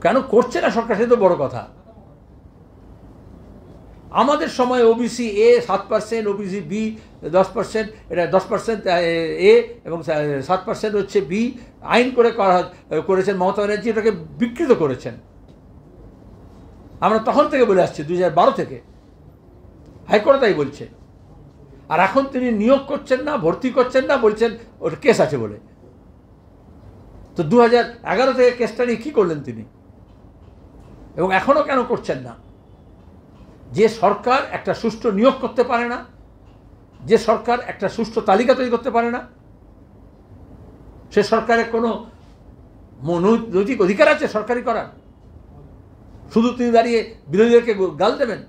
কেন করছে না সরকার, সে তো বড় কথা। আমাদের সময় ওবিসি এ 7%, ওবিসি বি 10%, এটা 10% এ এবং 7% হচ্ছে বি আইন করেছেন মমতা ব্যানার্জি, এটাকে বিকৃত করেছেন। আমরা তখন থেকে বলে আসছি, 2012 থেকে হাইকোর্ট তাই বলছে। আর এখন তিনি নিয়োগ করছেন না, ভর্তি করছেন না, বলছেন ওটা কেস আছে বলে। তো 2011 থেকে কেসটা নিয়ে কী করলেন তিনি, এবং এখনও কেন করছেন না? যে সরকার একটা সুষ্ঠু নিয়োগ করতে পারে না, যে সরকার একটা সুষ্ঠু তালিকা তৈরি করতে পারে না, সে সরকারের কোনো নৈতিক অধিকার আছে সরকারি করার? শুধু তিনি দাঁড়িয়ে বিরোধীদেরকে গাল দেবেন?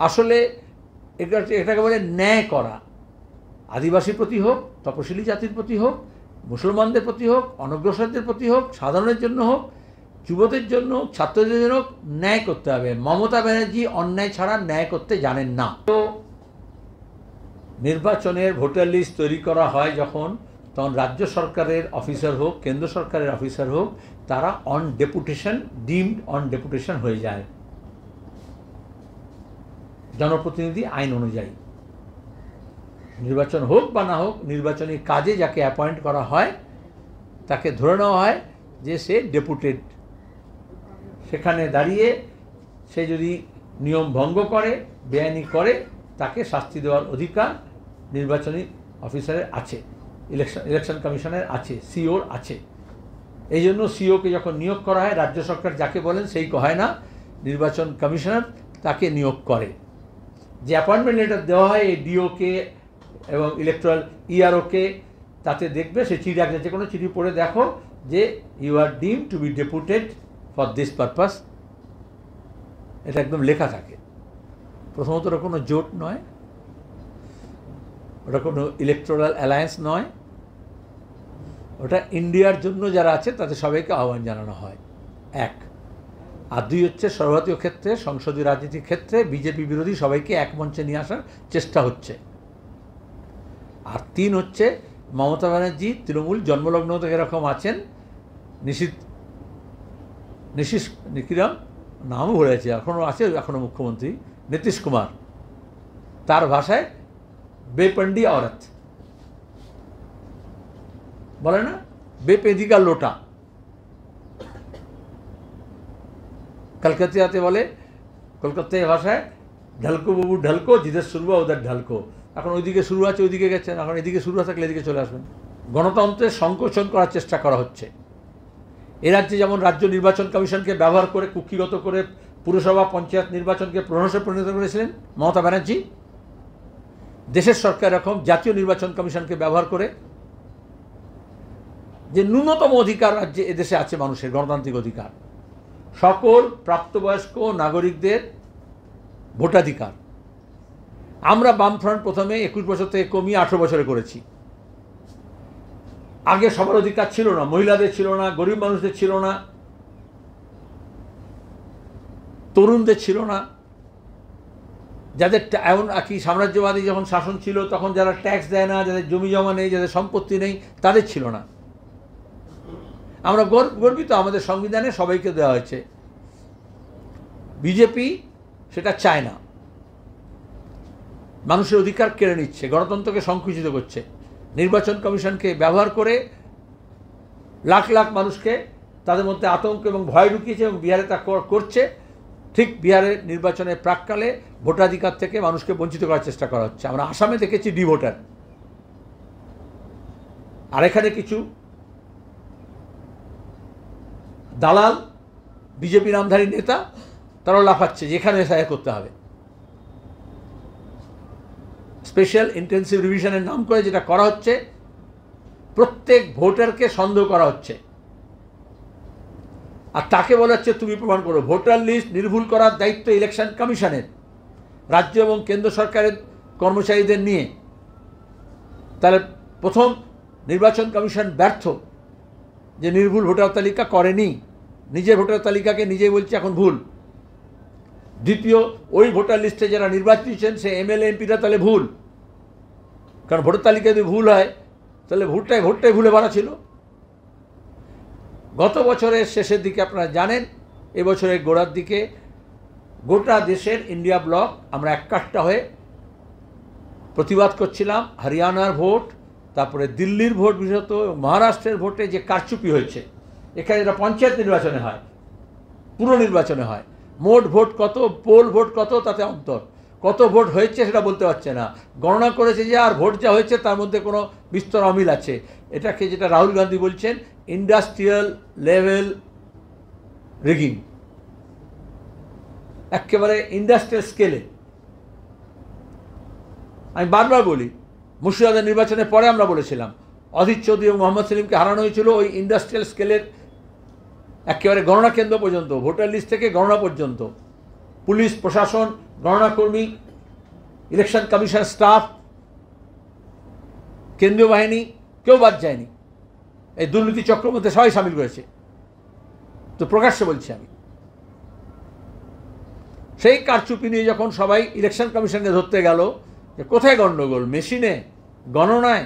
আসলে এটাকে বলে ন্যায় করা। আদিবাসীর প্রতি হোক, তপশিলি জাতির প্রতি হোক, মুসলমানদের প্রতি হোক, অনগ্রসরদের প্রতি হোক, সাধারণের জন্য হোক, যুবদের জন্য, ছাত্রদের জন্য ন্যায় করতে হবে। মমতা ব্যানার্জি অন্যায় ছাড়া ন্যায় করতে জানেন না। তো নির্বাচনের ভোটার লিস্ট তৈরি করা হয় যখন, তখন রাজ্য সরকারের অফিসার হোক, কেন্দ্র সরকারের অফিসার হোক, তারা on deputation, deemed on deputation হয়ে যায় জনপ্রতিনিধি আইন অনুযায়ী। নির্বাচন হোক বা না হোক, নির্বাচনী কাজে যাকে অ্যাপয়েন্ট করা হয় তাকে ধরে নেওয়া হয় যে সে ডেপুটেড। সেখানে দাঁড়িয়ে সে যদি নিয়ম ভঙ্গ করে, বেআইনি করে, তাকে শাস্তি দেওয়ার অধিকার নির্বাচনী অফিসারের আছে, ইলেকশন কমিশনের আছে, সিওর আছে। এই জন্য সিওকে যখন নিয়োগ করা হয়, রাজ্য সরকার যাকে বলেন সেই হয় না, নির্বাচন কমিশনার তাকে নিয়োগ করে। যে অ্যাপয়েন্টমেন্ট লেটার দেওয়া হয় এই ডিওকে এবং ইলেকট্রাল ইআরওকে, তাতে দেখবে সে চিঠি, যে কোনো চিঠি পড়ে দেখো যে you are deemed to be deputed for this purpose, এটা একদম লেখা থাকে। প্রথমত ওটা কোনো জোট নয়, ওটা কোনো ইলেকট্রাল অ্যালায়েন্স নয়, ওটা ইন্ডিয়ার জন্য যারা আছে তাদের সবাইকে আহ্বান জানানো হয়, এক। আর দুই হচ্ছে সর্বভারতীয় ক্ষেত্রে, সংসদীয় রাজনীতির ক্ষেত্রে বিজেপি বিরোধী সবাইকে এক মঞ্চে নিয়ে আসার চেষ্টা হচ্ছে। আর তিন হচ্ছে মমতা ব্যানার্জি তৃণমূল জন্মলগ্ন থেকে এরকম আছেন, নিকিরাম নামও ভুলে আছে, এখনও আছে, এখনও মুখ্যমন্ত্রী নীতিশ কুমার, তার ভাষায় বেপন্ডি औरत বলে না, বেপেদিকা লোটা। কলকাতাতে বলে, কলকাতায় ভাষায় ঢালকো বাবু ঢালকো, জিদের শুরু ওদের ঢালকো। এখন ওইদিকে শুরু আছে, ওইদিকে গেছেন, এখন এদিকে শুরু থাকলে এদিকে চলে আসবেন। গণতন্ত্রের সংকোচন করার চেষ্টা করা হচ্ছে। এ রাজ্যে যেমন রাজ্য নির্বাচন কমিশনকে ব্যবহার করে, কুক্ষিগত করে পুরসভা পঞ্চায়েত নির্বাচনকে প্রহসনে পরিণত করেছিলেন মমতা ব্যানার্জি, দেশের সরকার এরকম জাতীয় নির্বাচন কমিশনকে ব্যবহার করে, যে ন্যূনতম অধিকার রাজ্যে এদেশে আছে মানুষের, গণতান্ত্রিক অধিকার, সকল প্রাপ্তবয়স্ক নাগরিকদের ভোটাধিকার। আমরা বামফ্রন্ট প্রথমে 21 বছর থেকে কমিয়ে 18 বছরে করেছি। আগে সবার অধিকার ছিল না, মহিলাদের ছিল না, গরিব মানুষদের ছিল না, তরুণদের ছিল না, যাদের এমন কি সাম্রাজ্যবাদী যখন শাসন ছিল তখন যারা ট্যাক্স দেয় না, যাদের জমি জমা নেই, যাদের সম্পত্তি নেই, তাদের ছিল না। আমরা গর্বিত, আমাদের সংবিধানে সবাইকে দেওয়া হয়েছে। বিজেপি সেটা চায় না, মানুষের অধিকার কেড়ে নিচ্ছে, গণতন্ত্রকে সংকুচিত করছে, নির্বাচন কমিশনকে ব্যবহার করে লাখ লাখ মানুষকে তাদের মধ্যে আতঙ্ক এবং ভয় ঢুকিয়েছে, এবং বিহারে তা করছে। ঠিক বিহারের নির্বাচনের প্রাককালে ভোটাধিকার থেকে মানুষকে বঞ্চিত করার চেষ্টা করা হচ্ছে। আমরা আসামে দেখেছি ডি ভোটার। আর এখানে কিছু দালাল বিজেপি নামধারী নেতা, তারাও লাফাচ্ছে যে এখানে এসআইআর করতে হবে। স্পেশাল ইন্টেন্সিভ রিভিশনের নাম করে যেটা করা হচ্ছে, প্রত্যেক ভোটারকে সন্দেহ করা হচ্ছে, আর তাকে বলা হচ্ছে তুমি প্রমাণ করো। ভোটার লিস্ট নির্ভুল করার দায়িত্ব ইলেকশন কমিশনের, রাজ্য এবং কেন্দ্র সরকারের কর্মচারীদের নিয়ে। তাহলে প্রথম, নির্বাচন কমিশন ব্যর্থ যে নির্ভুল ভোটার তালিকা করেনি, নিজের ভোটার তালিকাকে নিজেই বলছে এখন ভুল। দ্বিতীয়, ওই ভোটার লিস্টে যারা নির্বাচিত হচ্ছেন সে এমএলএ এমপিরা তাহলে ভুল, কারণ ভোটার তালিকা যদি ভুল হয় তাহলে ভোটটাই ভুলে ভরা ছিল। গত বছরের শেষের দিকে আপনারা জানেন, এবছরের গোড়ার দিকে গোটা দেশের ইন্ডিয়া ব্লক আমরা এককাট্টা হয়ে প্রতিবাদ করছিলাম হরিয়ানার ভোট, তারপরে দিল্লির ভোট বিশেষত মহারাষ্ট্রের ভোটে যে কারচুপি হয়েছে। এখানে যেটা পঞ্চায়েত নির্বাচনে হয়, পুর নির্বাচনে হয়, মোট ভোট কত, পোল ভোট কত, তাতে অন্তর। কত ভোট হয়েছে সেটা বলতে পারছে না, গণনা করেছে যে আর ভোট যা হয়েছে তার মধ্যে কোনো বিস্তর অমিল আছে। এটাকে যেটা রাহুল গান্ধী বলছেন ইন্ডাস্ট্রিয়াল লেভেল রিগিং, একেবারে ইন্ডাস্ট্রিয়াল স্কেলে। আমি বারবার বলি, মুর্শিদাবাদের নির্বাচনের পরে আমরা বলেছিলাম অধীর চৌধুরী এবং মোহাম্মদ সেলিমকে হারানো হয়েছিল ওই ইন্ডাস্ট্রিয়াল স্কেলের একেবারে গণনা কেন্দ্র পর্যন্ত, ভোটার লিস্ট থেকে গণনা পর্যন্ত, পুলিশ প্রশাসন, গণনাকর্মী, ইলেকশন কমিশন স্টাফ, কেন্দ্রীয় বাহিনী, কেউ বাদ যায়নি। এই দুর্নীতি চক্রের মধ্যে সবাই সামিল করেছে। তো প্রকাশ্যে বলছি আমি, সেই কারচুপি নিয়ে যখন সবাই ইলেকশন কমিশনকে ধরতে গেল যে কোথায় গণ্ডগোল, মেশিনে, গণনায়,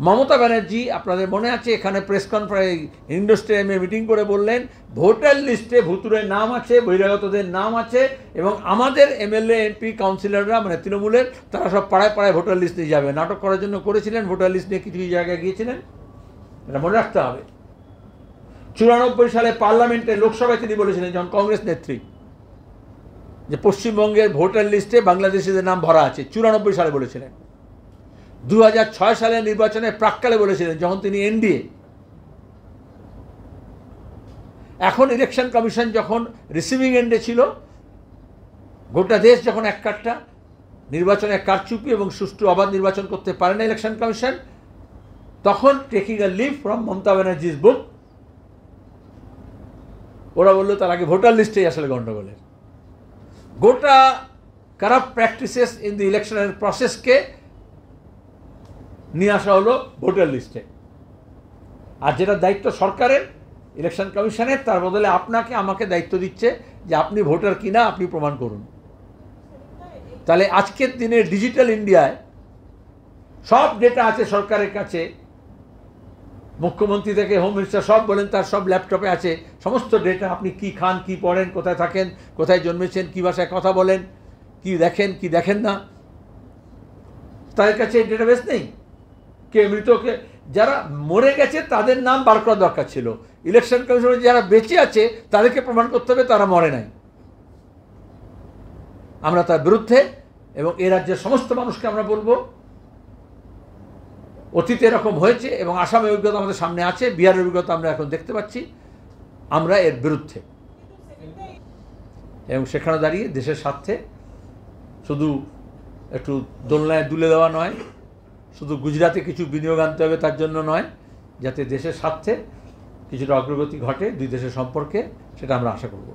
মমতা ব্যানার্জি আপনাদের মনে আছে এখানে প্রেস কনফারেন্স ইন্ডোর স্টেডিয়ামে মিটিং করে বললেন ভোটার লিস্টে ভুতুরের নাম আছে, বহিরাগতদের নাম আছে, এবং আমাদের এমএলএ এমপি কাউন্সিলররা মানে তৃণমূলের তারা সব পাড়ায় পাড়ায় ভোটার লিস্ট নিয়ে যাবে। নাটক করার জন্য করেছিলেন, ভোটার লিস্ট নিয়ে কিছু কিছু জায়গায় গিয়েছিলেন, এটা মনে রাখতে হবে। 94 সালে পার্লামেন্টে লোকসভায় তিনি বলেছিলেন যখন কংগ্রেস নেত্রী যে পশ্চিমবঙ্গের ভোটার লিস্টে বাংলাদেশিদের নাম ভরা আছে, 94 সালে বলেছিলেন। 2006 সালের নির্বাচনে প্রাক্কালে বলেছিলেন যখন তিনি এনডিএ। এখন ইলেকশন কমিশন যখন রিসিভিং এন্ডে ছিল, গোটা দেশ যখন এককাট্টা, নির্বাচনে কারচুপি এবং সুষ্ঠু অবাধ নির্বাচন করতে পারে না ইলেকশন কমিশন, তখন taking a leave from Mamata Banerjee's book ওরা বললো তার আগে ভোটার লিস্টেই আসলে গণ্ডগোলের। গোটা কারাপ্ট প্র্যাকটিসেস ইন দি ইলেকশনের প্রসেসকে নিয়ে আসা হলো ভোটার লিস্টে। আর যেটা দায়িত্ব সরকারের, ইলেকশন কমিশনের, তার বদলে আপনাকে আমাকে দায়িত্ব দিচ্ছে যে আপনি ভোটার কিনা আপনি প্রমাণ করুন। তাহলে আজকের দিনে ডিজিটাল ইন্ডিয়ায় সব ডেটা আছে সরকারের কাছে, মুখ্যমন্ত্রী থেকে হোম মিনিস্টার সব বলেন তার সব ল্যাপটপে আছে সমস্ত ডেটা। আপনি কি খান, কি পড়েন, কোথায় থাকেন, কোথায় জন্মেছেন, কী ভাষায় কথা বলেন, কি দেখেন, কি দেখেন না, তাদের কাছে ডেটাবেস নেই। কে মৃতকে, যারা মরে গেছে তাদের নাম বার করা দরকার ছিল। ইলেকশন কমিশনের যারা বেঁচে আছে তাদেরকে প্রমাণ করতে হবে তারা মরে নাই। আমরা তার বিরুদ্ধে, এবং এ রাজ্যের সমস্ত মানুষকে আমরা বলবো অতীতে এরকম হয়েছে এবং আসামের অভিজ্ঞতা আমাদের সামনে আছে, বিহারের অভিজ্ঞতা আমরা এখন দেখতে পাচ্ছি, আমরা এর বিরুদ্ধে। এবং সেখানে দাঁড়িয়ে দেশের স্বার্থে শুধু একটু দোলনায় দুলে দেওয়া নয়, শুধু গুজরাটে কিছু বিনিয়োগ আনতে হবে তার জন্য নয়, যাতে দেশের স্বার্থে কিছুটা অগ্রগতি ঘটে দুই দেশের সম্পর্কে, সেটা আমরা আশা করব।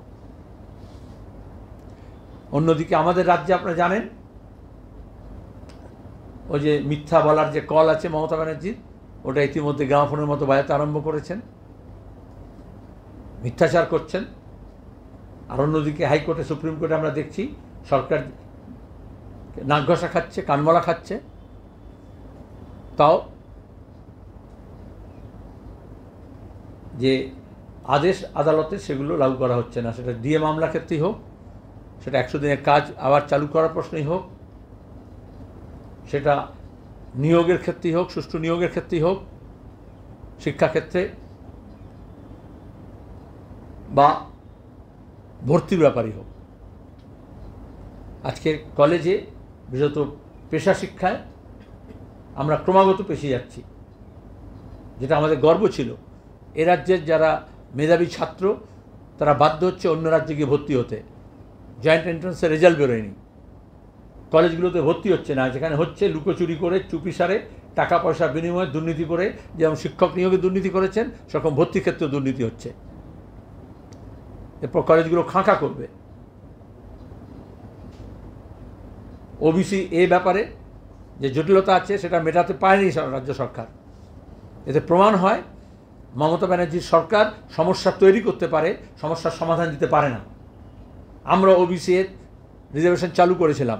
অন্যদিকে আমাদের রাজ্যে আপনারা জানেন ওই যে মিথ্যা বলার যে কল আছে মমতা ব্যানার্জির, ওটা ইতিমধ্যে গ্রামফোনের মতো বাজাতে আরম্ভ করেছেন, মিথ্যাচার করছেন। আর অন্যদিকে হাইকোর্টে, সুপ্রিম কোর্টে আমরা দেখছি সরকার নাক ঘষা খাচ্ছে, কানমলা খাচ্ছে, তাও যে আদেশ আদালতে সেগুলো লাগু করা হচ্ছে না। সেটা ডিএ মামলা ক্ষেত্রেই হোক, সেটা 100 দিনের কাজ আবার চালু করার প্রশ্নই হোক, সেটা নিয়োগের ক্ষেত্রেই হোক, সুষ্ঠু নিয়োগের ক্ষেত্রেই হোক, শিক্ষাক্ষেত্রে বা ভর্তির ব্যাপারই হোক। আজকে কলেজে বিশেষত পেশা শিক্ষায় আমরা ক্রমাগত পেছিয়ে যাচ্ছি, যেটা আমাদের গর্ব ছিল। এ রাজ্যের যারা মেধাবী ছাত্র তারা বাধ্য হচ্ছে অন্য রাজ্যে গিয়ে ভর্তি হতে, জয়েন্ট এন্ট্রান্সের রেজাল্ট বেরোয়নি, কলেজগুলোতে ভর্তি হচ্ছে না। যেখানে হচ্ছে লুকোচুরি করে, চুপিসারে, টাকা পয়সার বিনিময়ে দুর্নীতি করে, যেমন শিক্ষক নিয়োগে দুর্নীতি করেছেন সেরকম ভর্তি ক্ষেত্রে দুর্নীতি হচ্ছে। এরপর কলেজগুলো খাঁকা করবে। ওবিসি এ ব্যাপারে যে জটিলতা আছে সেটা মেটাতে পারেনি রাজ্য সরকার। এতে প্রমাণ হয় মমতা ব্যানার্জির সরকার সমস্যা তৈরি করতে পারে, সমস্যার সমাধান দিতে পারে না। আমরা ওবিসি এর রিজার্ভেশন চালু করেছিলাম,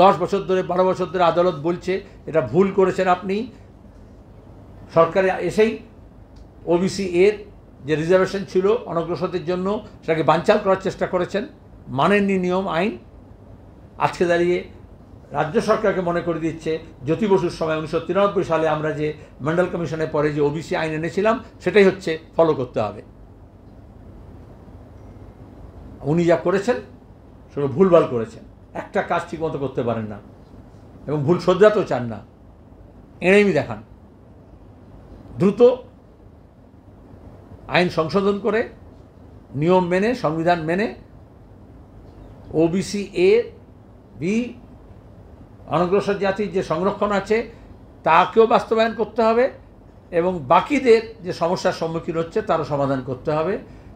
10 বছর ধরে, 12 বছর ধরে আদালত বলছে এটা ভুল করেছেন আপনি। সরকারে এসেই ওবিসি এর যে রিজার্ভেশন ছিল অনগ্রসরদের জন্য সেটাকে বানচাল করার চেষ্টা করেছেন, মানেননি নিয়ম আইন। আজকে দাঁড়িয়ে রাজ্য সরকারকে মনে করে দিচ্ছে জ্যোতি বসুর সময় 1993 সালে আমরা যে মন্ডল কমিশনের পরে যে ওবিসি আইন এনেছিলাম সেটাই হচ্ছে ফলো করতে হবে। উনি যা করেছেন সেটা ভুলভাল করেছেন, একটা কাজ ঠিকমতো করতে পারেন না এবং ভুল শোধরাতেও চান না, এড়েমি দেখান। দ্রুত আইন সংশোধন করে নিয়ম মেনে সংবিধান মেনে ওবিসি এ বি অনগ্রসর জাতির যে সংরক্ষণ আছে তাকেও বাস্তবায়ন করতে হবে এবং বাকিদের যে সমস্যার সম্মুখীন হচ্ছে তারও সমাধান করতে হবে।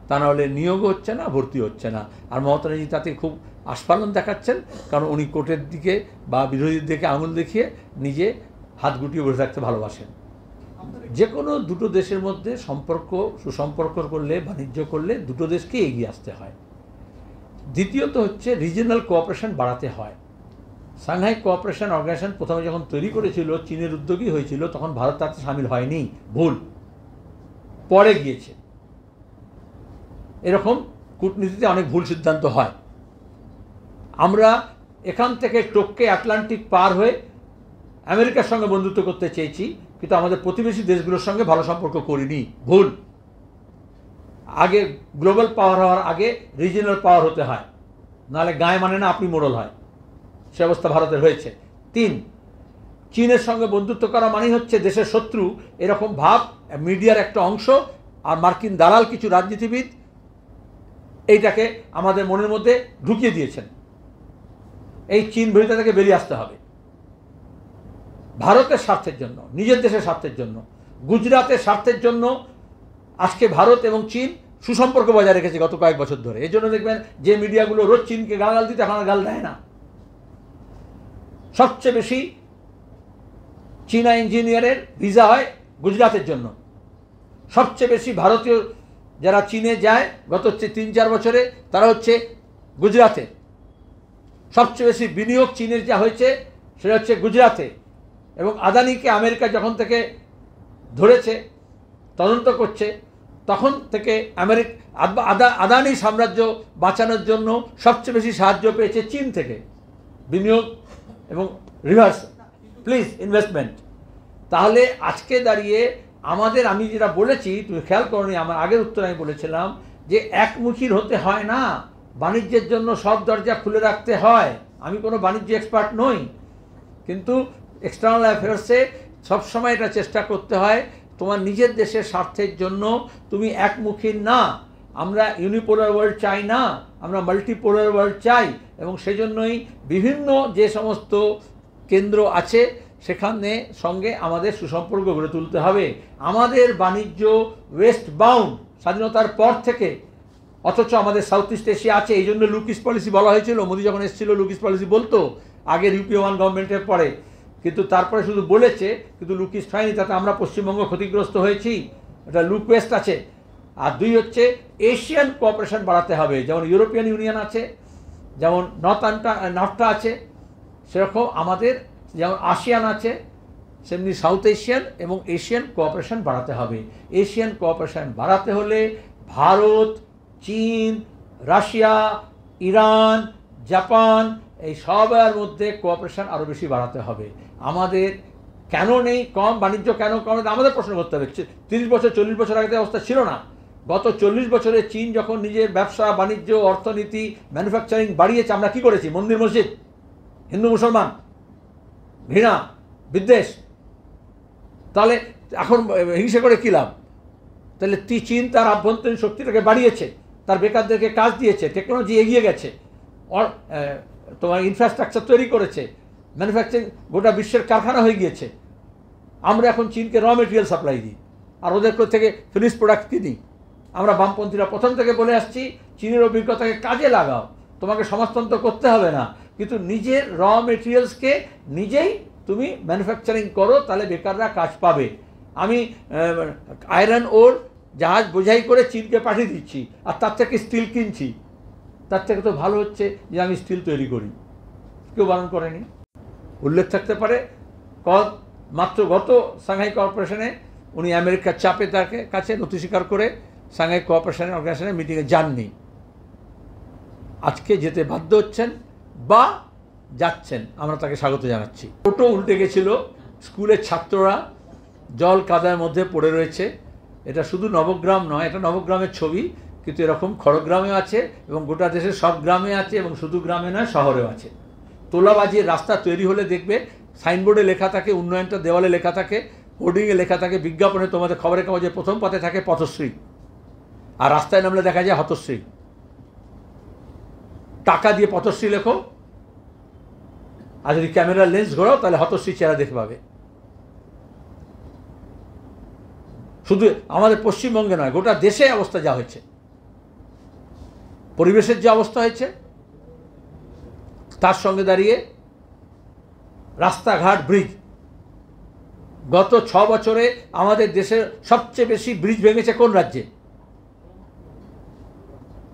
তা নাহলে নিয়োগও হচ্ছে না, ভর্তি হচ্ছে না। আর মমতা ব্যানার্জি তাতে খুব আস্ফালন দেখাচ্ছেন, কারণ উনি কোর্টের দিকে বা বিরোধীর দিকে আঙুল দেখিয়ে নিজে হাত গুটিয়ে বসে থাকতে ভালোবাসেন। যে কোনো দুটো দেশের মধ্যে সুসম্পর্ক করলে, বাণিজ্য করলে দুটো দেশকে এগিয়ে আসতে হয়। দ্বিতীয়ত হচ্ছে রিজিওনাল কোঅপারেশন বাড়াতে হয়। সাংহাই কোঅপারেশন অর্গানাইজেশন প্রথমে যখন তৈরি করেছিল, চীনের উদ্যোগী হয়েছিল, তখন ভারত তাতে সামিল হয়নি, ভুল, পরে গিয়েছে। এরকম কূটনীতিতে অনেক ভুল সিদ্ধান্ত হয়। আমরা এখান থেকে টপকে আটলান্টিক পার হয়ে আমেরিকার সঙ্গে বন্ধুত্ব করতে চেয়েছি, কিন্তু আমাদের প্রতিবেশী দেশগুলোর সঙ্গে ভালো সম্পর্ক করিনি, ভুল। আগে গ্লোবাল পাওয়ার হওয়ার আগে রিজিওনাল পাওয়ার হতে হয়, নাহলে গায়ে মানে না আপনি মোড়ল হয়, সে অবস্থা ভারতের হয়েছে। 3, চীনের সঙ্গে বন্ধুত্ব করা মানেই হচ্ছে দেশের শত্রু, এরকম ভাব মিডিয়ার একটা অংশ আর মার্কিন দালাল কিছু রাজনীতিবিদ এইটাকে আমাদের মনের মধ্যে ঢুকিয়ে দিয়েছেন। এই চীন বিরোধিতা থেকে বেরিয়ে আসতে হবে ভারতের স্বার্থের জন্য, নিজের দেশের স্বার্থের জন্য, গুজরাটের স্বার্থের জন্য। আজকে ভারত এবং চীন সুসম্পর্ক বজায় রেখেছে গত কয়েক বছর ধরে। এই জন্য দেখবেন যে মিডিয়াগুলো রোজ চীনকে গালাগাল দিতে, এখন আর গাল দেয় না। সবচেয়ে বেশি চীনা ইঞ্জিনিয়ারের ভিসা হয় গুজরাটের জন্য। সবচেয়ে বেশি ভারতীয় যারা চীনে যায় গত 3-4 বছরে তারা হচ্ছে গুজরাটে। সবচেয়ে বেশি বিনিয়োগ চীনের যা হয়েছে সেটা হচ্ছে গুজরাটে। এবং আদানিকে আমেরিকা যখন থেকে ধরেছে, তদন্ত করছে, তখন থেকে আদানি সাম্রাজ্য বাঁচানোর জন্য সবচেয়ে বেশি সাহায্য পেয়েছে চীন থেকে, বিনিয়োগ এবং রিভার্স প্লিজ ইনভেস্টমেন্ট। তাহলে আজকে দাঁড়িয়ে আমাদের, আমি যেটা বলেছি তুমি খেয়াল করনি, আমার আগের উত্তর আমি বলেছিলাম যে একমুখীর হতে হয় না, বাণিজ্যের জন্য সব দরজা খুলে রাখতে হয়। আমি কোনো বাণিজ্য এক্সপার্ট নই, কিন্তু এক্সটার্নাল অ্যাফেয়ার্সে সবসময় এটা চেষ্টা করতে হয় তোমার নিজের দেশের স্বার্থের জন্য তুমি একমুখী না। আমরা ইউনিপোলার ওয়ার্ল্ড চাই না, আমরা মাল্টিপোলার ওয়ার্ল্ড চাই। এবং সেই জন্যই বিভিন্ন যে সমস্ত কেন্দ্র আছে সেখানে সঙ্গে আমাদের সুসম্পর্ক গড়ে তুলতে হবে। আমাদের বাণিজ্য ওয়েস্ট বাউন্ড স্বাধীনতার পর থেকে, অথচ আমাদের সাউথ ইস্ট এশিয়া আছে। এই জন্য লুক ইস্ট পলিসি বলা হয়েছিল, মোদি যখন এসেছিল লুক ইস্ট পলিসি বলতো, আগের ইউপিএ 1 গভর্নমেন্টের পরে, কিন্তু তারপরে শুধু বলেছে, কিন্তু লুক ইস্ট হয়নি। তাতে আমরা পশ্চিমবঙ্গ ক্ষতিগ্রস্ত হয়েছি, এটা লুক ওয়েস্ট আছে। আর 2 হচ্ছে এশিয়ান কোঅপারেশন বাড়াতে হবে। যেমন ইউরোপিয়ান ইউনিয়ন আছে, যেমন নর্থটা আছে, সেরকম আমাদের যেমন আসিয়ান আছে, সেমনি সাউথ এশিয়ান এবং এশিয়ান কোঅপারেশন বাড়াতে হবে। এশিয়ান কোঅপারেশন বাড়াতে হলে ভারত, চীন, রাশিয়া, ইরান, জাপান এই সবার মধ্যে কোঅপারেশন আরও বেশি বাড়াতে হবে। আমাদের কেন নেই কম বাণিজ্য, কেন কম, আমাদের প্রশ্ন করতে হবে। 30 বছর 40 বছর আগে অবস্থা ছিল না। গত 40 বছরে চীন যখন নিজের ব্যবসা বাণিজ্য অর্থনীতি ম্যানুফ্যাকচারিং বাড়িয়েছে, আমরা কি করেছি? মন্দির মসজিদ, হিন্দু মুসলমান, ঘৃণা, বিদ্বেষ। তাহলে এখন হিংসা করে কী লাভ? তাহলে চীন তার আভ্যন্তরীণ শক্তিটাকে বাড়িয়েছে, তার বেকারদেরকে কাজ দিয়েছে, টেকনোলজি এগিয়ে গেছে, তোমার ইনফ্রাস্ট্রাকচার তৈরি করেছে, ম্যানুফ্যাকচারিং গোটা বিশ্বের কারখানা হয়ে গিয়েছে। আমরা এখন চীনকে র মেটেরিয়াল সাপ্লাই দিই আর ওদের থেকে ফিনিশ প্রোডাক্ট কিনি। আমরা বামপন্থীরা প্রথম থেকে বলে আসছি, চীনের অভিজ্ঞতাকে কাজে লাগাও, তোমাকে সমাজতন্ত্র করতে হবে না, কিন্তু নিজের র মেটেরিয়ালসকে নিজেই তুমি ম্যানুফ্যাকচারিং করো, তাহলে বেকাররা কাজ পাবে। আমি আয়রন ওর জাহাজ বোঝাই করে চীনকে পাঠিয়ে দিচ্ছি, আর তার থেকে স্টিল কিনছি। তার থেকে তো ভালো হচ্ছে যে আমি স্টিল তৈরি করি, কেউ বারণ করেনি। উল্লেখ থাকতে পারে মাত্র গত সাংহাই কর্পোরেশনে উনি আমেরিকার চাপে তাকে কাছে নথি স্বীকার করে সাংহাই কোঅপারেশন অর্গানাইজেশনের মিটিংয়ে যাননি। আজকে যেতে বাধ্য হচ্ছেন বা যাচ্ছেন, আমরা তাকে স্বাগত জানাচ্ছি। টোটো উল্টে গেছিল, স্কুলের ছাত্ররা জল কাদার মধ্যে পড়ে রয়েছে। এটা শুধু নবগ্রাম নয়, এটা নবগ্রামের ছবি, কিন্তু এরকম খড়গ্রামেও আছে এবং গোটা দেশের সব গ্রামে আছে, এবং শুধু গ্রামে নয় শহরেও আছে। তোলাবাজির রাস্তা তৈরি হলে দেখবে সাইনবোর্ডে লেখা থাকে, উন্নয়নটা দেওয়ালে লেখা থাকে, হোর্ডিংয়ে লেখা থাকে, বিজ্ঞাপনে তোমাদের খবরের কাগজে প্রথম পাতে থাকে পথশ্রী, আর রাস্তায় নামলে দেখা যায় হতশ্রী। টাকা দিয়ে পথশ্রী লেখো, আর যদি ক্যামেরার লেন্স ঘোরাও তাহলে হতশ্রী চেহারা দেখতে পাবে। শুধু আমাদের পশ্চিমবঙ্গে নয়, গোটা দেশে অবস্থা যা হয়েছে, পরিবেশের যে অবস্থা হয়েছে, তার সঙ্গে দাঁড়িয়ে রাস্তাঘাট, ব্রিজ, গত 6 বছরে আমাদের দেশের সবচেয়ে বেশি ব্রিজ ভেঙেছে কোন রাজ্যে?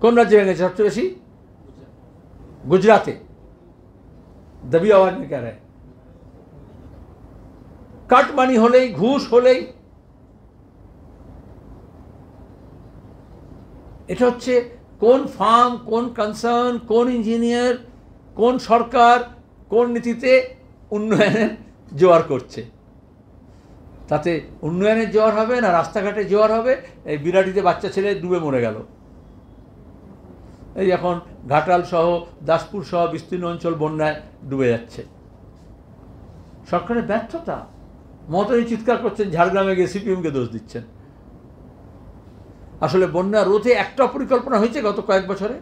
কোন রাজ্যে ভেঙেছে সবচেয়ে বেশি? গুজরাতে। দাবি আওয়াজ में कह रहे हैं, কাটমানি হলেই, ঘুষ হলেই। এটা হচ্ছে কোন ফার্ম, কোন কনসার্ন, কোন ইঞ্জিনিয়ার, কোন সরকার, কোন নীতিতে উন্নয়নের জোয়ার করছে। তাতে উন্নয়নের জোয়ার হবে না রাস্তাঘাটে জোয়ার হবে? এই বিরাটিতে বাচ্চা ছেলে ডুবে মরে গেল। এই এখন ঘাটাল সহ, দাসপুর সহ বিস্তীর্ণ অঞ্চল বন্যায় ডুবে যাচ্ছে। সরকারের ব্যর্থতা। মমতাজি চিৎকার করছেন, ঝাড়গ্রামে গিয়ে সিপিএমকে দোষ দিচ্ছেন। আসলে বন্যা রোধে একটা পরিকল্পনা হয়েছে গত কয়েক বছরে।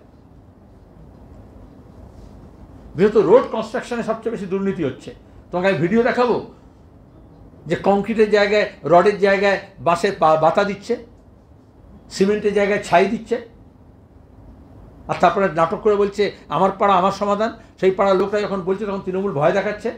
যেহেতু রোড কনস্ট্রাকশনে সবচেয়ে বেশি দুর্নীতি হচ্ছে, তোমাকে আমি ভিডিও দেখাবো যে কংক্রিটের জায়গায়, রডের জায়গায় বাঁশের বাতা দিচ্ছে, সিমেন্টের জায়গায় ছাই দিচ্ছে, আর তারপরে নাটক করে বলছে আমার পাড়া আমার সমাধান। সেই পাড়ার লোকরা যখন বলছে তখন তৃণমূল ভয় দেখাচ্ছে।